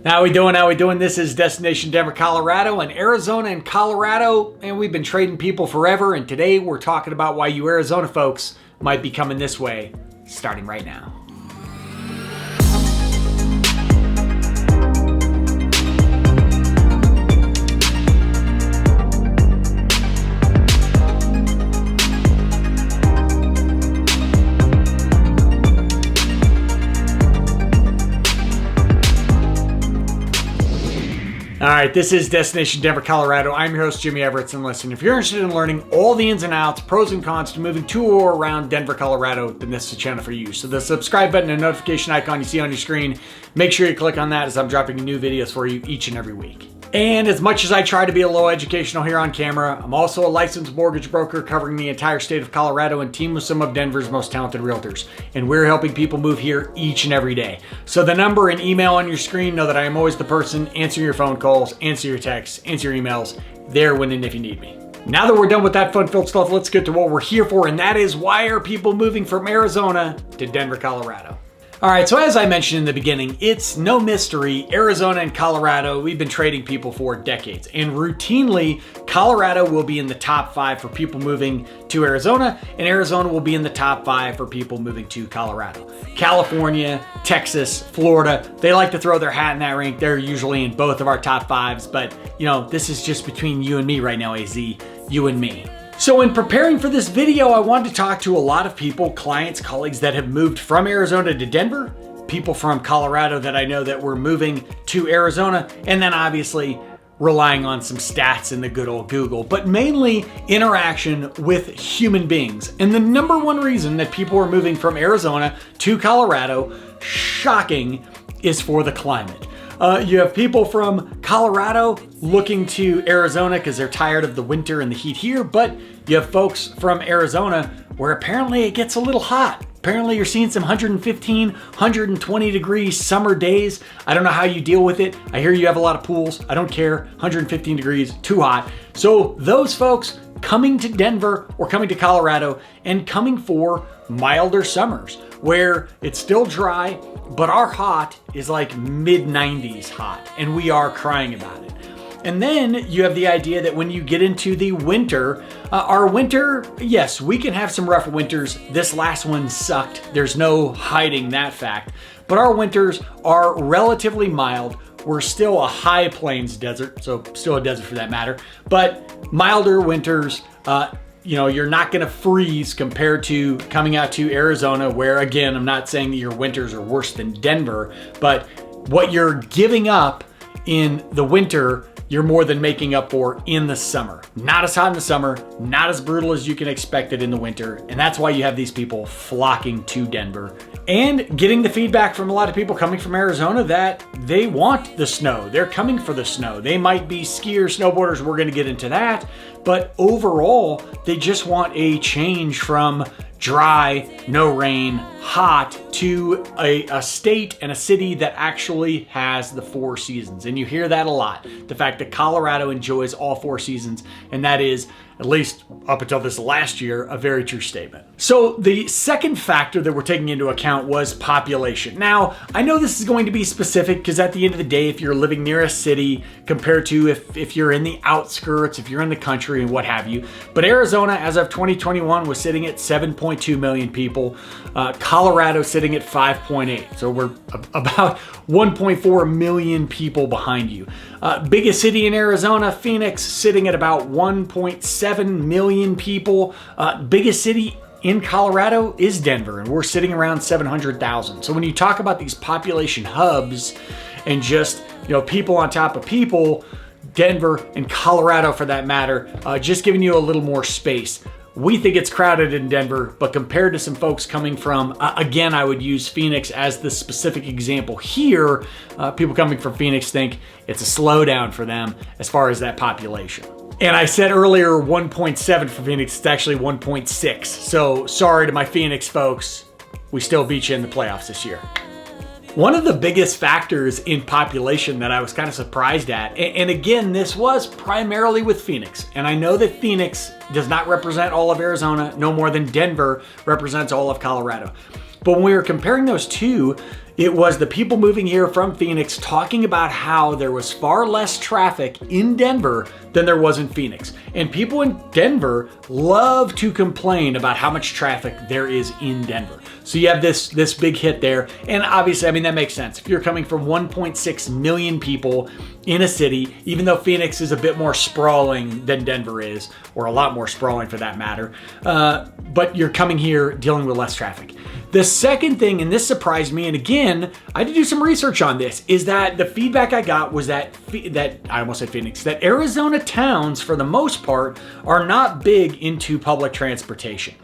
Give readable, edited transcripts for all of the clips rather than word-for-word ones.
How we doing? How we doing? This is Destination Denver, Colorado, and Arizona and Colorado, and we've been trading people forever, and today we're talking about why you Arizona folks might be coming this way, starting right now. All right, this is Destination Denver, Colorado. I'm your host, Jimmy Everett, and listen, if you're interested in learning all the ins and outs, pros and cons to moving to or around Denver, Colorado, then this is the channel for you. So the subscribe button and notification icon you see on your screen, make sure you click on that as I'm dropping new videos for you each and every week. And as much as I try to be a little educational here on camera, I'm also a licensed mortgage broker covering the entire state of Colorado and team with some of Denver's most talented realtors. And we're helping people move here each and every day. So the number and email on your screen, know that I am always the person answering your phone calls, answer your texts, answer your emails, there when and if you need me. Now that we're done with that fun-filled stuff, let's get to what we're here for, and that is why are people moving from Arizona to Denver, Colorado? All right, so as I mentioned in the beginning, it's no mystery, Arizona and Colorado, we've been trading people for decades. And routinely, Colorado will be in the top 5 for people moving to Arizona, and Arizona will be in the top 5 for people moving to Colorado. California, Texas, Florida, they like to throw their hat in that ring. They're usually in both of our top 5s, but you know, this is just between you and me right now, AZ, you and me. So in preparing for this video, I wanted to talk to a lot of people, clients, colleagues that have moved from Arizona to Denver, people from Colorado that I know that were moving to Arizona, and then obviously relying on some stats in the good old Google, but mainly interaction with human beings. And the number one reason that people are moving from Arizona to Colorado, shocking, is for the climate. You have people from Colorado looking to Arizona because they're tired of the winter and the heat here, but you have folks from Arizona where apparently it gets a little hot. Apparently you're seeing some 115, 120 degree summer days. I don't know how you deal with it. I hear you have a lot of pools. I don't care. 115 degrees, too hot. So those folks coming to Denver or coming to Colorado and coming for milder summers where it's still dry, but our hot is like mid-90s hot, and we are crying about it. And then you have the idea that when you get into the winter, our winter, yes, we can have some rough winters. This last one sucked. There's no hiding that fact. But our winters are relatively mild. We're still a high plains desert, so still a desert for that matter, but milder winters. You know, you're not gonna freeze compared to coming out to Arizona, where again, I'm not saying that your winters are worse than Denver, but what you're giving up in the winter, you're more than making up for in the summer. Not as hot in the summer, not as brutal as you can expect it in the winter. And that's why you have these people flocking to Denver and getting the feedback from a lot of people coming from Arizona that they want the snow. They're coming for the snow. They might be skiers, snowboarders, we're gonna get into that. But overall, they just want a change from dry, no rain, hot to a state and a city that actually has the 4 seasons. And you hear that a lot. The fact that Colorado enjoys all 4 seasons, and that is, at least up until this last year, a very true statement. So the second factor that we're taking into account was population. Now, I know this is going to be specific because at the end of the day, if you're living near a city compared to if you're in the outskirts, if you're in the country and what have you, but Arizona as of 2021 was sitting at 7.2 million people. Colorado sitting at 5.8. So we're about 1.4 million people behind you. Biggest city in Arizona, Phoenix, sitting at about 1.7 million people. Biggest city in Colorado is Denver, and we're sitting around 700,000. So when you talk about these population hubs and just, you know, people on top of people, Denver and Colorado for that matter, just giving you a little more space. We think it's crowded in Denver, but compared to some folks coming from, again, I would use Phoenix as the specific example here. People coming from Phoenix think it's a slowdown for them as far as that population. And I said earlier 1.7 for Phoenix, it's actually 1.6. So sorry to my Phoenix folks, we still beat you in the playoffs this year. One of the biggest factors in population that I was kind of surprised at, and again, this was primarily with Phoenix, and I know that Phoenix does not represent all of Arizona, no more than Denver represents all of Colorado. But when we were comparing those two, It was the people moving here from Phoenix talking about how there was far less traffic in Denver than there was in Phoenix. And people in Denver love to complain about how much traffic there is in Denver. So you have this big hit there. And obviously, I mean, that makes sense. If you're coming from 1.6 million people in a city, even though Phoenix is a bit more sprawling than Denver is, or a lot more sprawling for that matter, but you're coming here dealing with less traffic. The second thing, and this surprised me, and again, I had to do some research on this, is that the feedback I got was that I almost said Phoenix, that Arizona towns, for the most part, are not big into public transportation.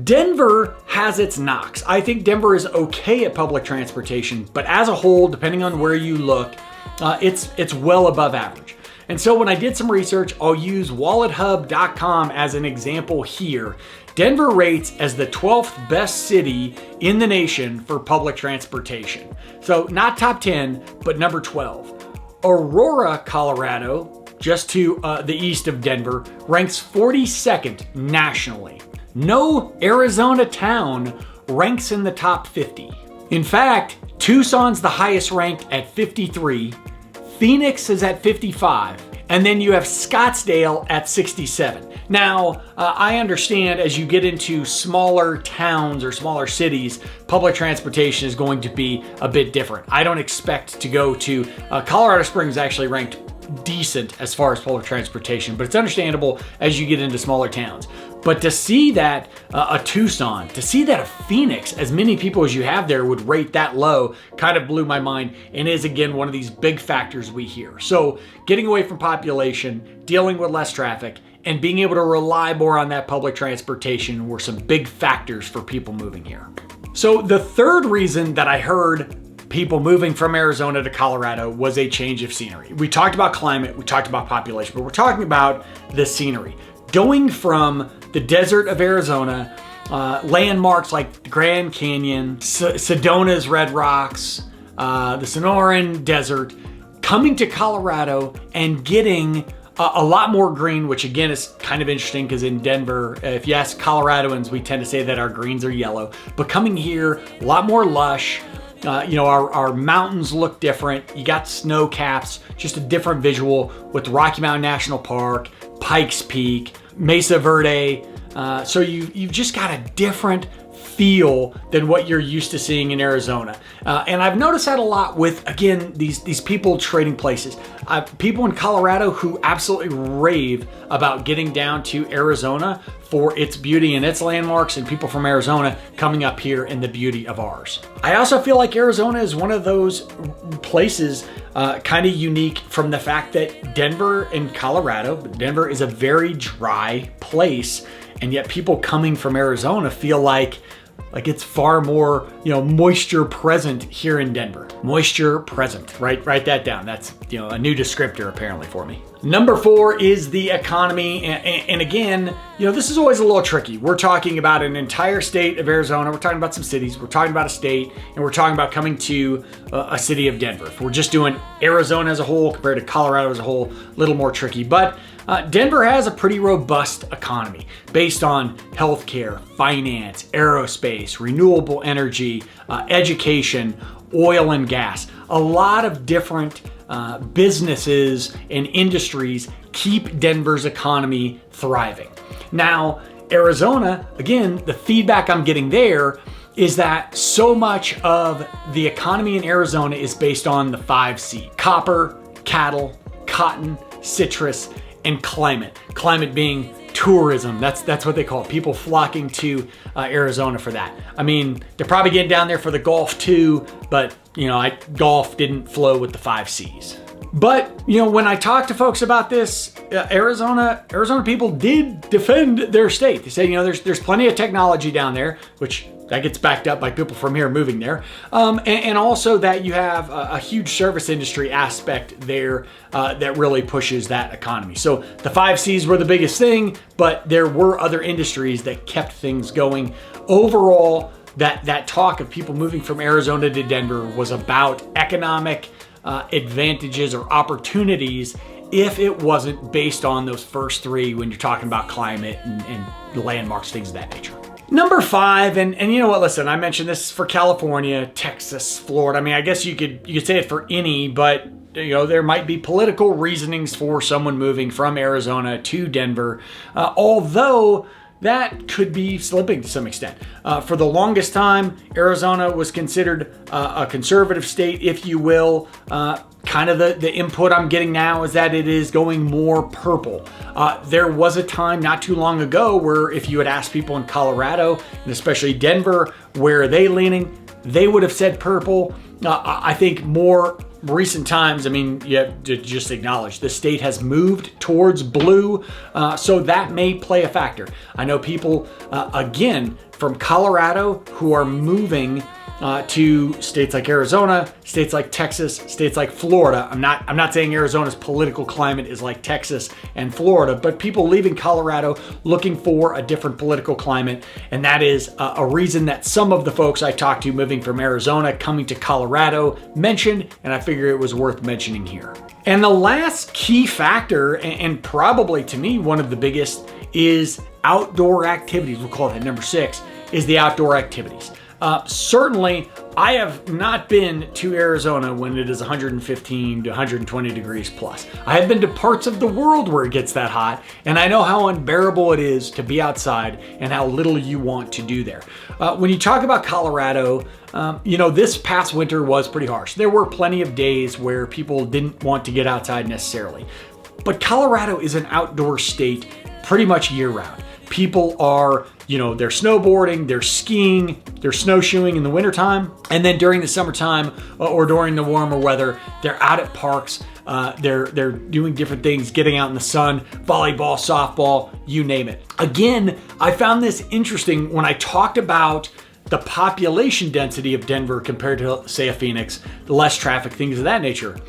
Denver has its knocks. I think Denver is okay at public transportation, but as a whole, depending on where you look, it's well above average. And so when I did some research, I'll use wallethub.com as an example here. Denver rates as the 12th best city in the nation for public transportation. So not top 10, but number 12. Aurora, Colorado, just to the east of Denver, ranks 42nd nationally. No Arizona town ranks in the top 50. In fact, Tucson's the highest ranked at 53, Phoenix is at 55, and then you have Scottsdale at 67. Now, I understand as you get into smaller towns or smaller cities, public transportation is going to be a bit different. I don't expect to go to Colorado Springs actually ranked decent as far as public transportation, but it's understandable as you get into smaller towns. But to see that a Tucson, to see that a Phoenix, as many people as you have there would rate that low, kind of blew my mind, and is again one of these big factors we hear. So getting away from population, dealing with less traffic, and being able to rely more on that public transportation were some big factors for people moving here. So the third reason that I heard people moving from Arizona to Colorado was a change of scenery. We talked about climate, we talked about population, but we're talking about the scenery. Going from the desert of Arizona, landmarks like the Grand Canyon, Sedona's Red Rocks, the Sonoran Desert, coming to Colorado and getting a lot more green, which again is kind of interesting because in Denver, if you ask Coloradoans, we tend to say that our greens are yellow, but coming here, a lot more lush. Our mountains look different. You got snow caps, just a different visual with Rocky Mountain National Park, Pikes Peak, Mesa Verde. So you've just got a different feel than what you're used to seeing in Arizona. And I've noticed that a lot with, again, these people trading places. People in Colorado who absolutely rave about getting down to Arizona for its beauty and its landmarks, and people from Arizona coming up here in the beauty of ours. I also feel like Arizona is one of those places kind of unique from the fact that Denver and Colorado, Denver is a very dry place, and yet people coming from Arizona feel like it's far more, moisture present here in Denver. Moisture present, right? Write that down. That's, a new descriptor apparently for me. Number 4 is the economy. And again, this is always a little tricky. We're talking about an entire state of Arizona. We're talking about some cities. We're talking about a state, and we're talking about coming to a city of Denver. If we're just doing Arizona as a whole compared to Colorado as a whole, a little more tricky. But Denver has a pretty robust economy based on healthcare, finance, aerospace, renewable energy, education, oil and gas. A lot of different businesses and industries keep Denver's economy thriving. Now, Arizona, again, the feedback I'm getting there is that so much of the economy in Arizona is based on the 5 C's: copper, cattle, cotton, citrus, and climate. Climate being tourism. That's what they call it. People flocking to Arizona for that. I mean, they're probably getting down there for the golf too, but golf didn't flow with the 5 C's. But when I talk to folks about this, Arizona people did defend their state. They say there's plenty of technology down there, which that gets backed up by people from here moving there, and also that you have a huge service industry aspect there that really pushes that economy. So the 5 C's were the biggest thing, but there were other industries that kept things going. Overall, that talk of people moving from Arizona to Denver was about economic advantages or opportunities if it wasn't based on those first 3 when you're talking about climate and landmarks, things of that nature. Number 5, and you know what, listen, I mentioned this for California, Texas, Florida. I mean, I guess you could say it for any, but you know, there might be political reasonings for someone moving from Arizona to Denver, although that could be slipping to some extent. For the longest time, Arizona was considered a conservative state, if you will. Kind of the input I'm getting now is that it is going more purple. There was a time not too long ago where if you had asked people in Colorado, and especially Denver, where are they leaning, they would have said purple. I think more recent times, I mean, you have to just acknowledge the state has moved towards blue, so that may play a factor. I know people, again, from Colorado who are moving to states like Arizona, states like Texas, states like Florida. I'm not saying Arizona's political climate is like Texas and Florida, but people leaving Colorado looking for a different political climate. And that is a reason that some of the folks I talked to moving from Arizona coming to Colorado mentioned, and I figure it was worth mentioning here. And the last key factor, and probably to me one of the biggest, is outdoor activities. We'll call that number 6, is the outdoor activities. Certainly, I have not been to Arizona when it is 115 to 120 degrees plus. I have been to parts of the world where it gets that hot, and I know how unbearable it is to be outside and how little you want to do there. When you talk about Colorado, you know, this past winter was pretty harsh. There were plenty of days where people didn't want to get outside necessarily. But Colorado is an outdoor state pretty much year round. People are, you know, they're snowboarding, they're skiing, they're snowshoeing in the wintertime. And then during the summertime or during the warmer weather, they're out at parks. They're doing different things, getting out in the sun, volleyball, softball, you name it. Again, I found this interesting when I talked about the population density of Denver compared to, say, a Phoenix, the less traffic, things of that nature.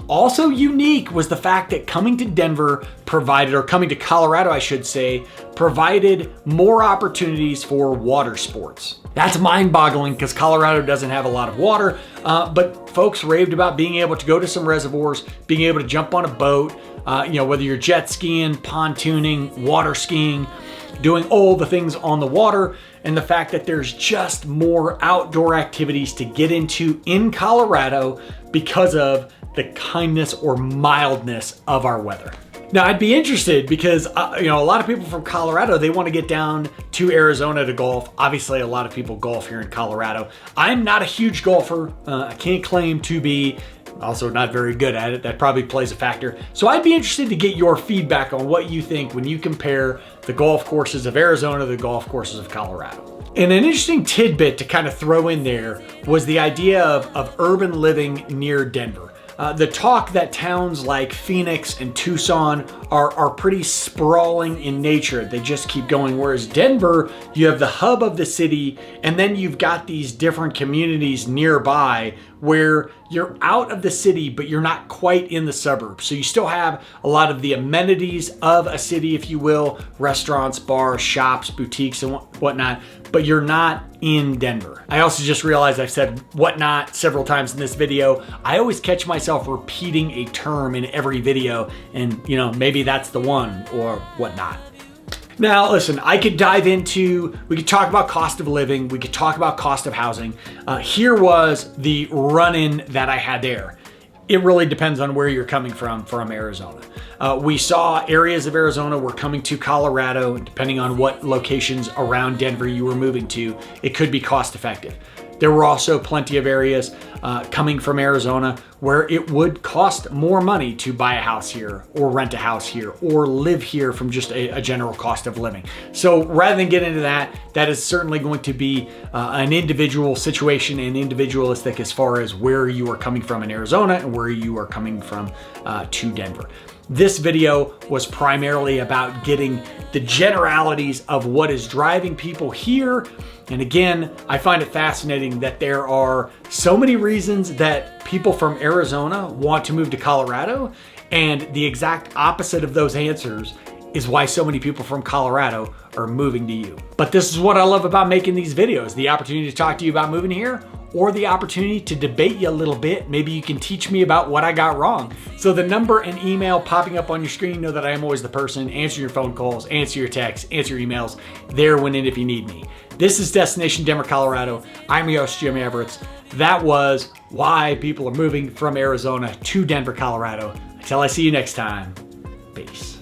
Also unique was the fact that coming to Denver provided, or coming to Colorado, I should say, provided more opportunities for water sports. That's mind-boggling because Colorado doesn't have a lot of water, but folks raved about being able to go to some reservoirs, being able to jump on a boat, you know, whether you're jet skiing, pontooning, water skiing, doing all the things on the water, and the fact that there's just more outdoor activities to get into in Colorado because of the kindness or mildness of our weather. Now, I'd be interested because, you know, a lot of people from Colorado, they want to get down to Arizona to golf. Obviously, a lot of people golf here in Colorado. I'm not a huge golfer. I can't claim to be. Also not very good at it. That probably plays a factor. So I'd be interested to get your feedback on what you think when you compare the golf courses of Arizona to the golf courses of Colorado. And an interesting tidbit to kind of throw in there was the idea of urban living near Denver. The talk that towns like Phoenix and Tucson are pretty sprawling in nature. They just keep going. Whereas Denver, you have the hub of the city, and then you've got these different communities nearby where you're out of the city, but you're not quite in the suburbs. So you still have a lot of the amenities of a city, if you will, restaurants, bars, shops, boutiques, and whatnot, but you're not in Denver. I also just realized I've said whatnot several times in this video. I always catch myself repeating a term in every video, and you know, maybe that's the one or whatnot. Now, listen, I could dive into, we could talk about cost of living, we could talk about cost of housing. Here was the run-in that I had there. It really depends on where you're coming from Arizona. We saw areas of Arizona were coming to Colorado, and depending on what locations around Denver you were moving to, it could be cost effective. There were also plenty of areas coming from Arizona where it would cost more money to buy a house here or rent a house here or live here from just a general cost of living. So rather than get into that, that is certainly going to be an individual situation and individualistic as far as where you are coming from in Arizona and where you are coming from to Denver. This video was primarily about getting the generalities of what is driving people here. And again, I find it fascinating that there are so many reasons that people from Arizona want to move to Colorado, and the exact opposite of those answers is why so many people from Colorado are moving to you. But this is what I love about making these videos, the opportunity to talk to you about moving here, or the opportunity to debate you a little bit. Maybe you can teach me about what I got wrong. So the number and email popping up on your screen, know that I am always the person, answer your phone calls, answer your texts, answer your emails, there when and if you need me. This is Destination Denver, Colorado. I'm your host, Jimmy Everett. That was why people are moving from Arizona to Denver, Colorado. Until I see you next time, peace.